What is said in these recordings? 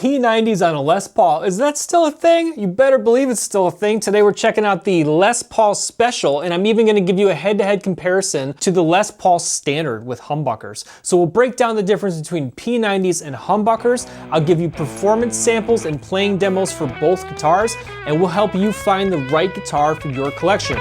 P90s on a Les Paul. Is that still a thing? You better believe it's still a thing. Today we're checking out the Les Paul Special, and I'm even gonna give you a head-to-head comparison to the Les Paul Standard with humbuckers. So we'll break down the difference between P90s and humbuckers. I'll give you performance samples and playing demos for both guitars, and we'll help you find the right guitar for your collection.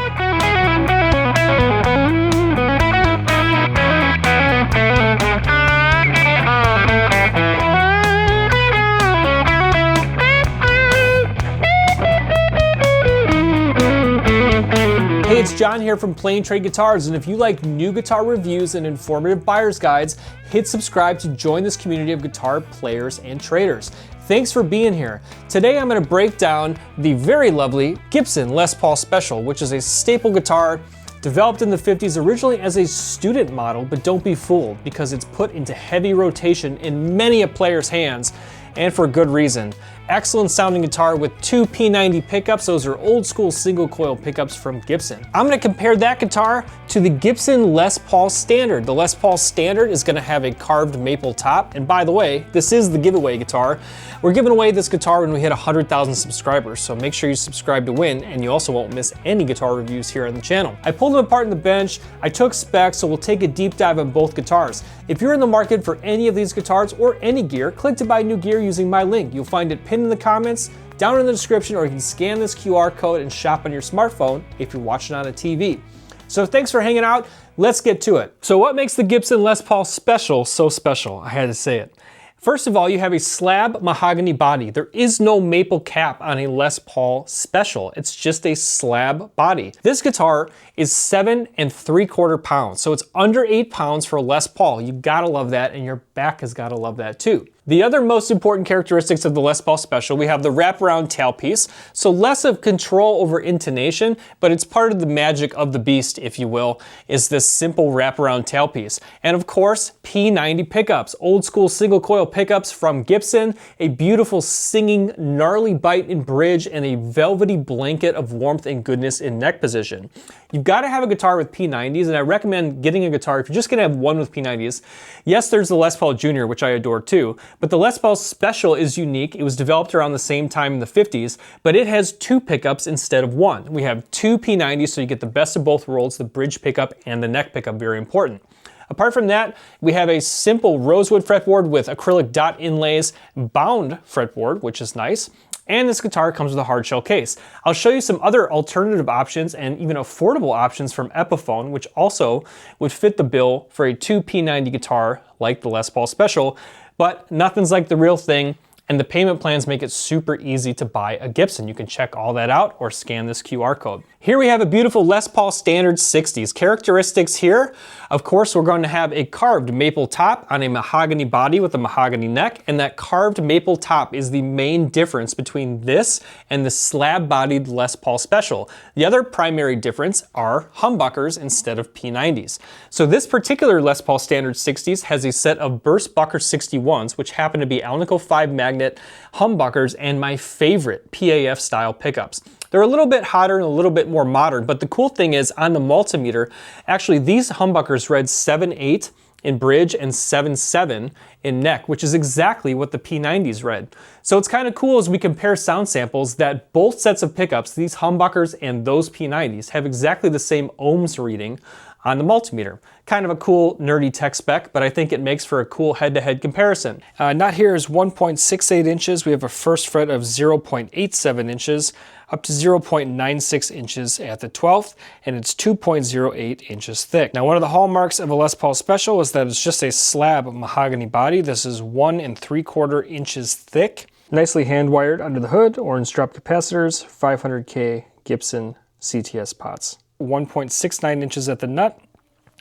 Hey, it's John here from Plain Trade Guitars, and if you like new guitar reviews and informative buyer's guides, hit subscribe to join this community of guitar players and traders. Thanks for being here. Today I'm going to break down the very lovely Gibson Les Paul Special, which is a staple guitar developed in the 50s originally as a student model, but don't be fooled because it's put into heavy rotation in many a player's hands, and for good reason. Excellent sounding guitar with two P90 pickups. Those are old school single coil pickups from Gibson. I'm gonna compare that guitar to the Gibson Les Paul Standard. The Les Paul Standard is gonna have a carved maple top. And by the way, this is the giveaway guitar. We're giving away this guitar when we hit 100,000 subscribers. So make sure you subscribe to win, and you also won't miss any guitar reviews here on the channel. I pulled them apart in the bench. I took specs, so we'll take a deep dive on both guitars. If you're in the market for any of these guitars or any gear, click to buy new gear using my link. You'll find it pinned in the comments, down in the description, or you can scan this QR code and shop on your smartphone if you're watching on a TV. So thanks for hanging out. Let's get to it. So what makes the Gibson Les Paul Special so special? I had to say it. First of all, you have a slab mahogany body. There is no maple cap on a Les Paul Special. It's just a slab body. This guitar is 7 3/4 pounds, so it's under 8 pounds for a Les Paul. You gotta love that, and your back has gotta love that too. The other most important characteristics of the Les Paul Special, we have the wraparound tailpiece, so less of control over intonation, but it's part of the magic of the beast, if you will, is this simple wraparound tailpiece. And of course, P90 pickups, old school single coil pickups from Gibson, a beautiful singing, gnarly bite in bridge, and a velvety blanket of warmth and goodness in neck position. You've got to have a guitar with P90s, and I recommend getting a guitar if you're just gonna have one with P90s. Yes, there's the Les Paul Jr., which I adore too, but the Les Paul Special is unique. It was developed around the same time in the 50s, but it has two pickups instead of one. We have two P90s, so you get the best of both worlds, the bridge pickup and the neck pickup, very important. Apart from that, we have a simple rosewood fretboard with acrylic dot inlays, bound fretboard, which is nice. And this guitar comes with a hard shell case. I'll show you some other alternative options and even affordable options from Epiphone, which also would fit the bill for a two P90 guitar like the Les Paul Special, but nothing's like the real thing. And the payment plans make it super easy to buy a Gibson. You can check all that out or scan this QR code. Here we have a beautiful Les Paul Standard 60s. Characteristics here, of course, we're going to have a carved maple top on a mahogany body with a mahogany neck, and that carved maple top is the main difference between this and the slab-bodied Les Paul Special. The other primary difference are humbuckers instead of P90s. So this particular Les Paul Standard 60s has a set of Burstbucker 61s, which happen to be Alnico 5 magnet humbuckers and my favorite PAF style pickups. They're a little bit hotter and a little bit more modern, but the cool thing is on the multimeter, actually these humbuckers read 7/8 in bridge and 7/7 in neck, which is exactly what the P90s read. So it's kind of cool as we compare sound samples that both sets of pickups, these humbuckers and those P90s, have exactly the same ohms reading on the multimeter. Kind of a cool nerdy tech spec, but I think it makes for a cool head-to-head comparison. Nut here is 1.68 inches. We have a first fret of 0.87 inches, up to 0.96 inches at the 12th, and it's 2.08 inches thick. Now, one of the hallmarks of a Les Paul Special is that it's just a slab mahogany body. This is 1 3/4 inches thick. Nicely hand-wired under the hood, orange drop capacitors, 500K Gibson CTS pots. 1.69 inches at the nut,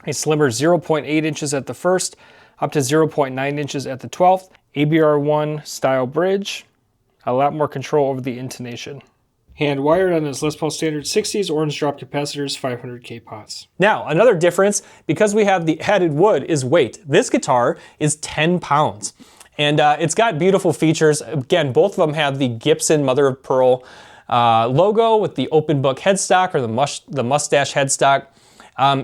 a slimmer 0.8 inches at the first, up to 0.9 inches at the 12th, ABR1 style bridge, a lot more control over the intonation. Hand wired on this Les Paul Standard 60s, orange drop capacitors, 500K pots. Now, another difference, because we have the added wood, is weight. This guitar is 10 pounds, and it's got beautiful features. Again, both of them have the Gibson mother of pearl logo with the open book headstock or the mustache headstock.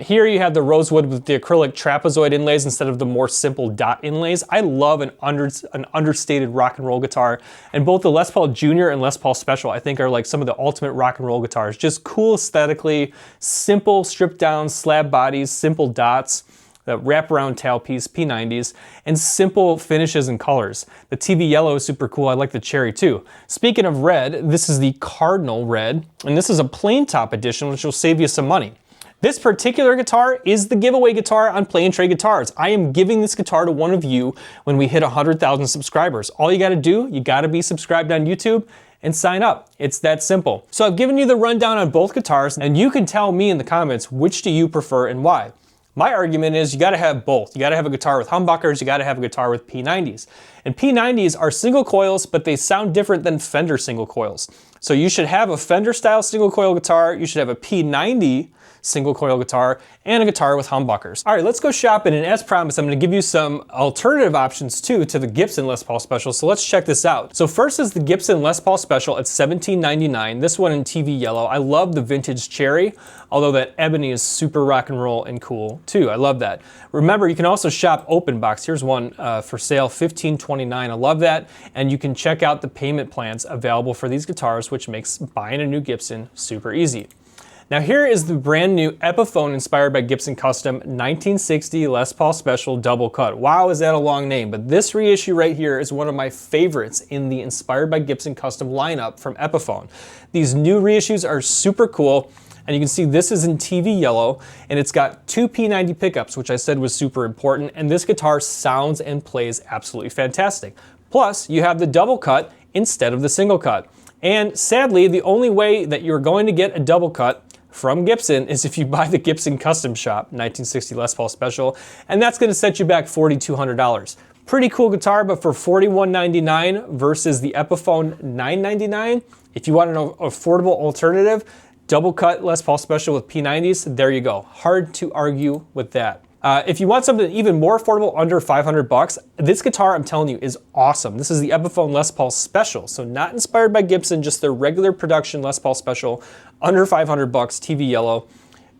Here you have the rosewood with the acrylic trapezoid inlays instead of the more simple dot inlays. I love an understated rock and roll guitar, and both the Les Paul Junior and Les Paul Special I think are like some of the ultimate rock and roll guitars. Just cool aesthetically, simple stripped down slab bodies, simple dots, the wraparound tailpiece, P90s, and simple finishes and colors. The TV yellow is super cool. I like the cherry too. Speaking of red, this is the Cardinal Red, and this is a plain top edition, which will save you some money. This particular guitar is the giveaway guitar on Play and Trade Guitars. I am giving this guitar to one of you when we hit 100,000 subscribers. All you gotta do, you gotta be subscribed on YouTube and sign up. It's that simple. So I've given you the rundown on both guitars, and you can tell me in the comments which do you prefer and why. My argument is you gotta have both. You gotta have a guitar with humbuckers, you gotta have a guitar with P90s. And P90s are single coils, but they sound different than Fender single coils. So you should have a Fender style single coil guitar, you should have a P90 single coil guitar, and a guitar with humbuckers. All right, let's go shopping, and as promised, I'm gonna give you some alternative options too to the Gibson Les Paul Special, so let's check this out. So first is the Gibson Les Paul Special at $17.99, this one in TV yellow. I love the vintage cherry, although that ebony is super rock and roll and cool too. I love that. Remember, you can also shop open box. Here's one for sale, $15.29. I love that, and you can check out the payment plans available for these guitars, which makes buying a new Gibson super easy. Now here is the brand new Epiphone inspired by Gibson Custom 1960 Les Paul Special Double Cut. Wow, is that a long name, but this reissue right here is one of my favorites in the inspired by Gibson Custom lineup from Epiphone. These new reissues are super cool, and you can see this is in TV yellow, and it's got two P90 pickups, which I said was super important, and this guitar sounds and plays absolutely fantastic. Plus, you have the double cut instead of the single cut. And sadly, the only way that you're going to get a double cut from Gibson is if you buy the Gibson Custom Shop 1960 Les Paul Special, and that's gonna set you back $4,200. Pretty cool guitar, but for $41.99 versus the Epiphone $9.99, if you want an affordable alternative, double cut Les Paul Special with P90s, there you go. Hard to argue with that. If you want something even more affordable, under 500 bucks, this guitar, I'm telling you, is awesome. This is the Epiphone Les Paul Special, so not inspired by Gibson, just their regular production Les Paul Special, under 500 bucks, TV yellow.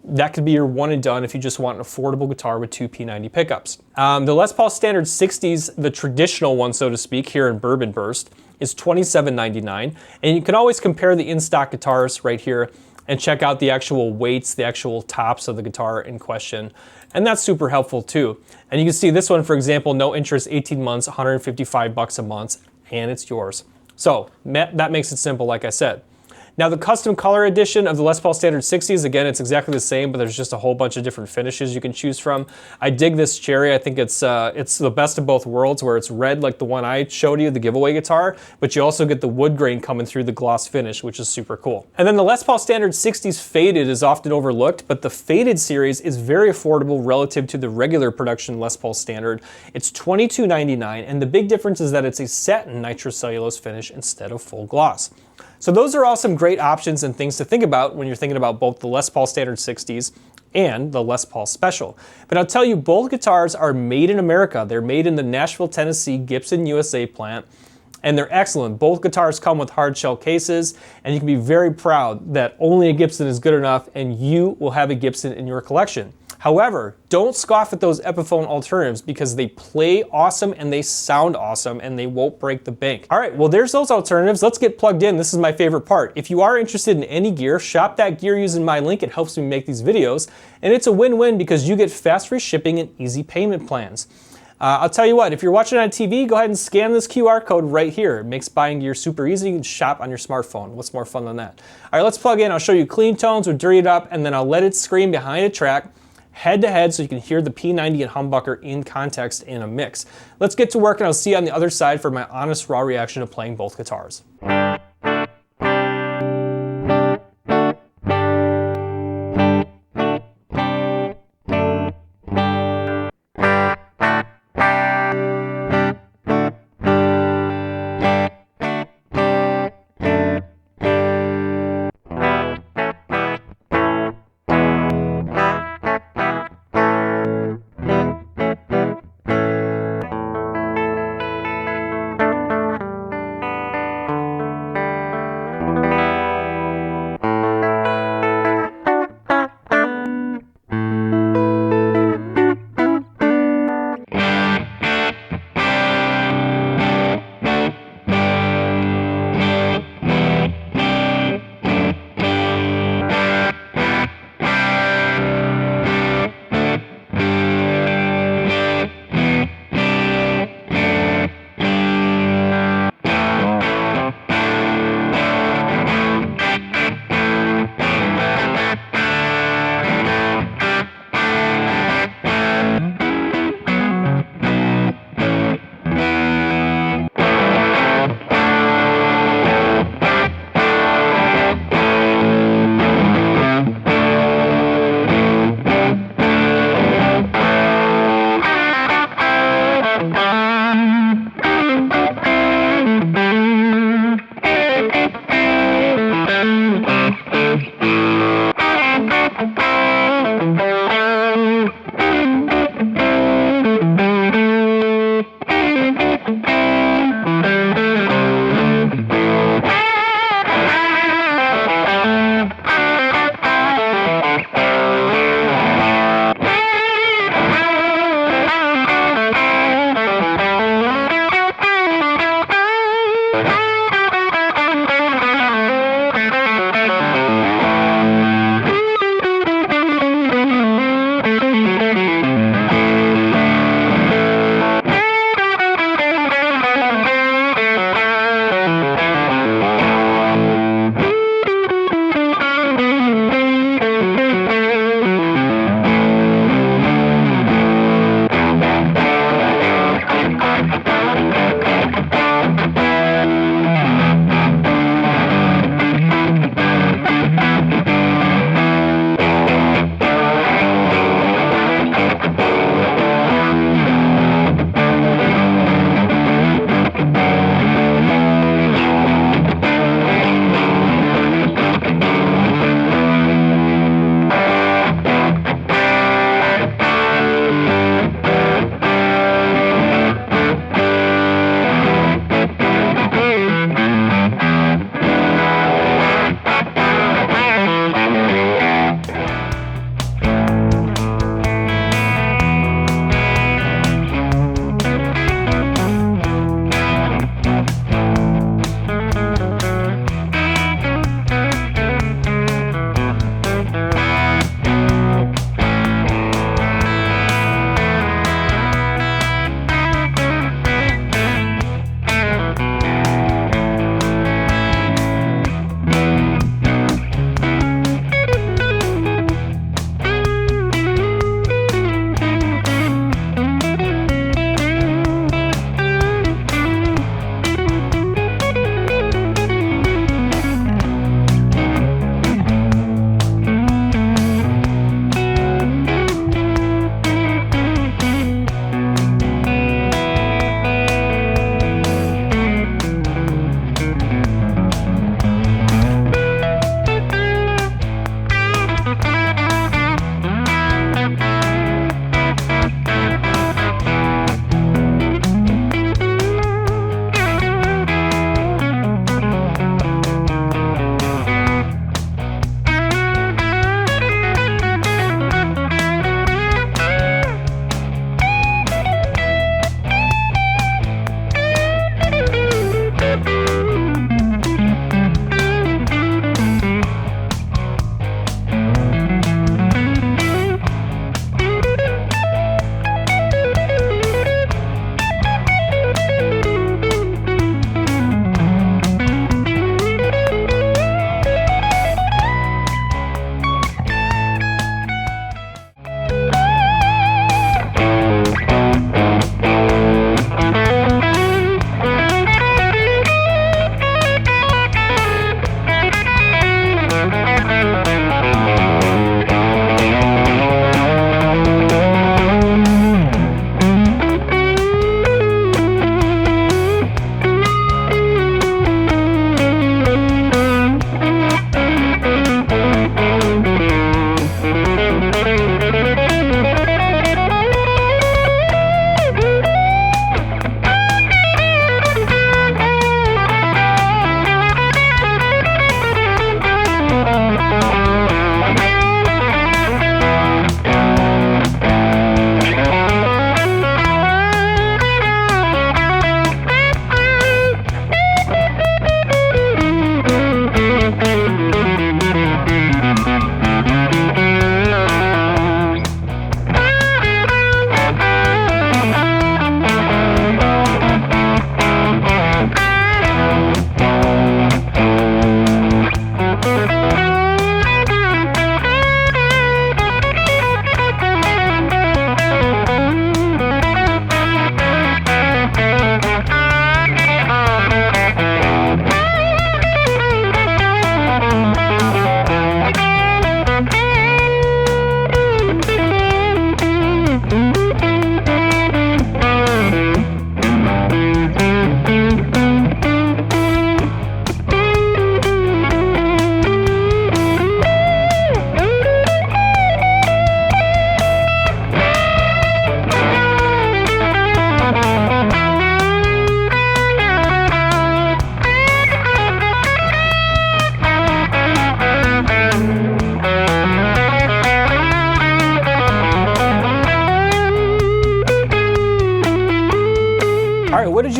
That could be your one and done if you just want an affordable guitar with two P90 pickups. The Les Paul Standard 60s, the traditional one, so to speak, here in Bourbon Burst, is $27.99, and you can always compare the in-stock guitars right here and check out the actual weights, the actual tops of the guitar in question. And that's super helpful too. And you can see this one, for example, no interest, 18 months, 155 bucks a month, and it's yours. So that makes it simple, like I said. Now the custom color edition of the Les Paul Standard 60s, again, it's exactly the same, but there's just a whole bunch of different finishes you can choose from. I dig this cherry. I think it's the best of both worlds, where it's red like the one I showed you, the giveaway guitar, but you also get the wood grain coming through the gloss finish, which is super cool. And then the Les Paul Standard 60s Faded is often overlooked, but the Faded series is very affordable relative to the regular production Les Paul Standard. It's $22.99, and the big difference is that it's a satin nitrocellulose finish instead of full gloss. So those are all some great options and things to think about when you're thinking about both the Les Paul Standard 60s and the Les Paul Special. But I'll tell you, both guitars are made in America. They're made in the Nashville, Tennessee Gibson USA plant, and they're excellent. Both guitars come with hard shell cases, and you can be very proud that only a Gibson is good enough and you will have a Gibson in your collection. However, don't scoff at those Epiphone alternatives because they play awesome and they sound awesome and they won't break the bank. All right, well, there's those alternatives. Let's get plugged in. This is my favorite part. If you are interested in any gear, shop that gear using my link. It helps me make these videos, and it's a win-win because you get fast free shipping and easy payment plans. I'll tell you what, if you're watching on TV, go ahead and scan this QR code right here. It makes buying gear super easy. You can shop on your smartphone. What's more fun than that? All right, let's plug in. I'll show you clean tones with dirty it up, and then I'll let it scream behind a track, head to head, so you can hear the P90 and humbucker in context in a mix. Let's get to work, and I'll see you on the other side for my honest, raw reaction to playing both guitars.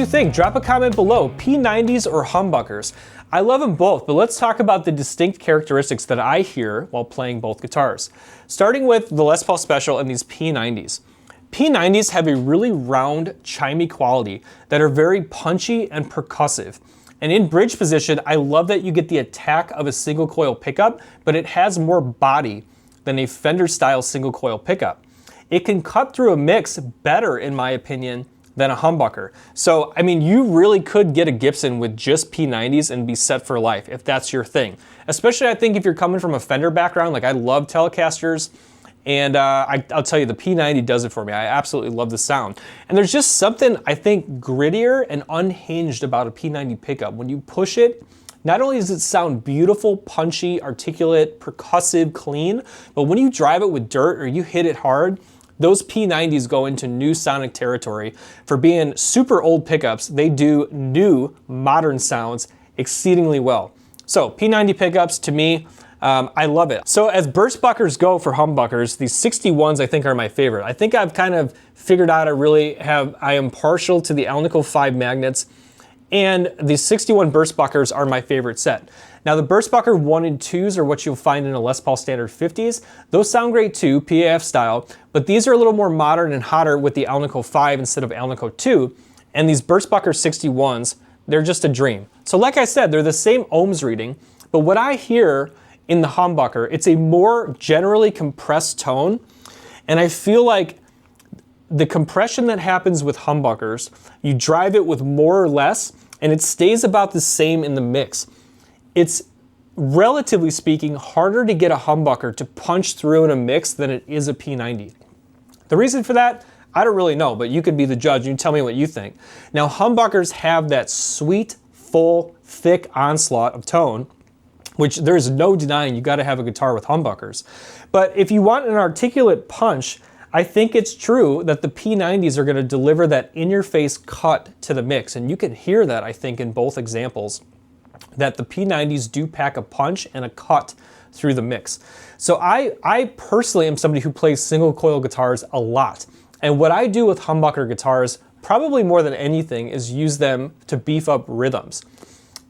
think? Drop a comment below, P90s or humbuckers. I love them both, but let's talk about the distinct characteristics that I hear while playing both guitars. Starting with the Les Paul Special and these P90s. P90s have a really round, chimey quality that are very punchy and percussive. And in bridge position, I love that you get the attack of a single coil pickup, but it has more body than a Fender style single coil pickup. It can cut through a mix better, in my opinion, than a humbucker. So, I mean, you really could get a Gibson with just P90s and be set for life if that's your thing. Especially, I think, if you're coming from a Fender background. Like, I love Telecasters, and I'll tell you, the P90 does it for me. I absolutely love the sound. And there's just something, I think, grittier and unhinged about a P90 pickup. When you push it, not only does it sound beautiful, punchy, articulate, percussive, clean, but when you drive it with dirt or you hit it hard, those P90s go into new sonic territory. For being super old pickups, they do new, modern sounds exceedingly well. So P90 pickups, to me, I love it. So as burst buckers go for humbuckers, these 61s I think are my favorite. I think I've kind of figured out I am partial to the Alnico 5 magnets, and the 61 burst buckers are my favorite set. Now the burst bucker 1 and 2s are what you'll find in a Les Paul Standard 50s. Those sound great too, PAF style, but these are a little more modern and hotter with the Alnico 5 instead of Alnico 2. And these burst bucker 61s, they're just a dream. So like I said, they're the same ohms reading, but what I hear in the humbucker, it's a more generally compressed tone, and I feel like the compression that happens with humbuckers, you drive it with more or less, and it stays about the same in the mix. It's, relatively speaking, harder to get a humbucker to punch through in a mix than it is a P90. The reason for that, I don't really know, but you could be the judge and you tell me what you think. Now, humbuckers have that sweet, full, thick onslaught of tone, which there's no denying you gotta have a guitar with humbuckers. But if you want an articulate punch, I think it's true that the P90s are gonna deliver that in-your-face cut to the mix. And you can hear that, I think, in both examples, that the P90s do pack a punch and a cut through the mix. So I personally am somebody who plays single coil guitars a lot. And what I do with humbucker guitars, probably more than anything, is use them to beef up rhythms.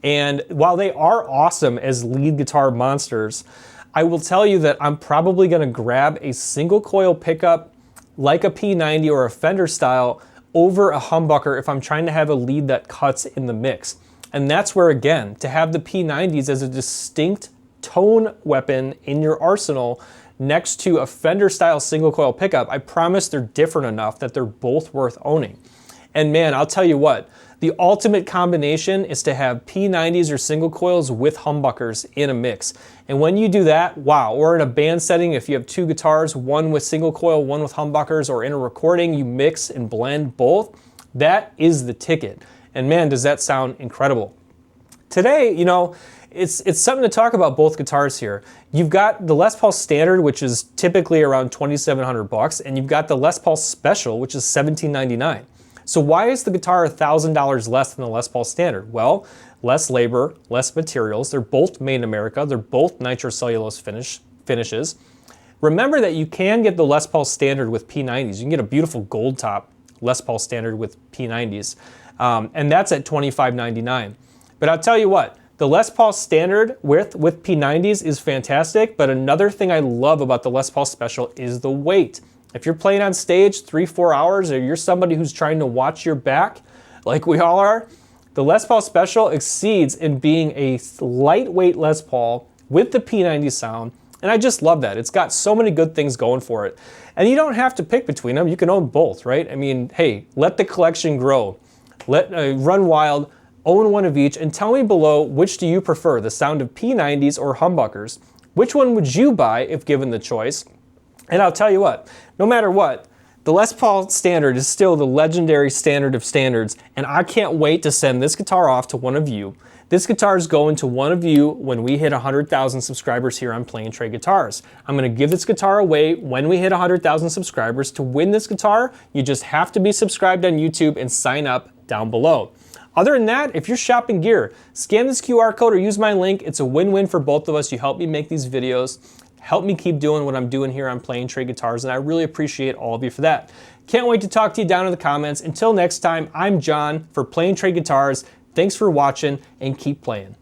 And while they are awesome as lead guitar monsters, I will tell you that I'm probably gonna grab a single coil pickup like a P90 or a Fender style over a humbucker if I'm trying to have a lead that cuts in the mix. And that's where, again, to have the P90s as a distinct tone weapon in your arsenal next to a Fender style single coil pickup, I promise they're different enough that they're both worth owning. And man, I'll tell you what, the ultimate combination is to have P90s or single coils with humbuckers in a mix. And when you do that, wow, or in a band setting, if you have two guitars, one with single coil, one with humbuckers, or in a recording, you mix and blend both, that is the ticket. And man, does that sound incredible. Today, you know, it's something to talk about both guitars here. You've got the Les Paul Standard, which is typically around $2,700, and you've got the Les Paul Special, which is $1,799. So why is the guitar $1,000 less than the Les Paul Standard? Well, less labor, less materials. They're both made in America. They're both nitrocellulose finishes. Remember that you can get the Les Paul Standard with P90s. You can get a beautiful gold top Les Paul Standard with P90s. And that's at $25.99. But I'll tell you what, the Les Paul Standard with P90s is fantastic, but another thing I love about the Les Paul Special is the weight. If you're playing on stage 3-4 hours, or you're somebody who's trying to watch your back, like we all are, the Les Paul Special exceeds in being a lightweight Les Paul with the P90 sound, and I just love that. It's got so many good things going for it. And you don't have to pick between them, you can own both, right? I mean, hey, let the collection grow. Run wild, own one of each, and tell me below, which do you prefer, the sound of P90s or humbuckers? Which one would you buy if given the choice? And I'll tell you what, no matter what, the Les Paul Standard is still the legendary standard of standards, and I can't wait to send this guitar off to one of you. This guitar is going to one of you when we hit 100,000 subscribers here on Play and Trade Guitars. I'm gonna give this guitar away when we hit 100,000 subscribers. To win this guitar, you just have to be subscribed on YouTube and sign up down below. Other than that, if you're shopping gear, scan this QR code or use my link. It's a win-win for both of us. You help me make these videos. help me keep doing what I'm doing here on Playing Trade Guitars, and I really appreciate all of you for that. Can't wait to talk to you down in the comments. Until next time, I'm John for Playing Trade Guitars. Thanks for watching, and keep playing.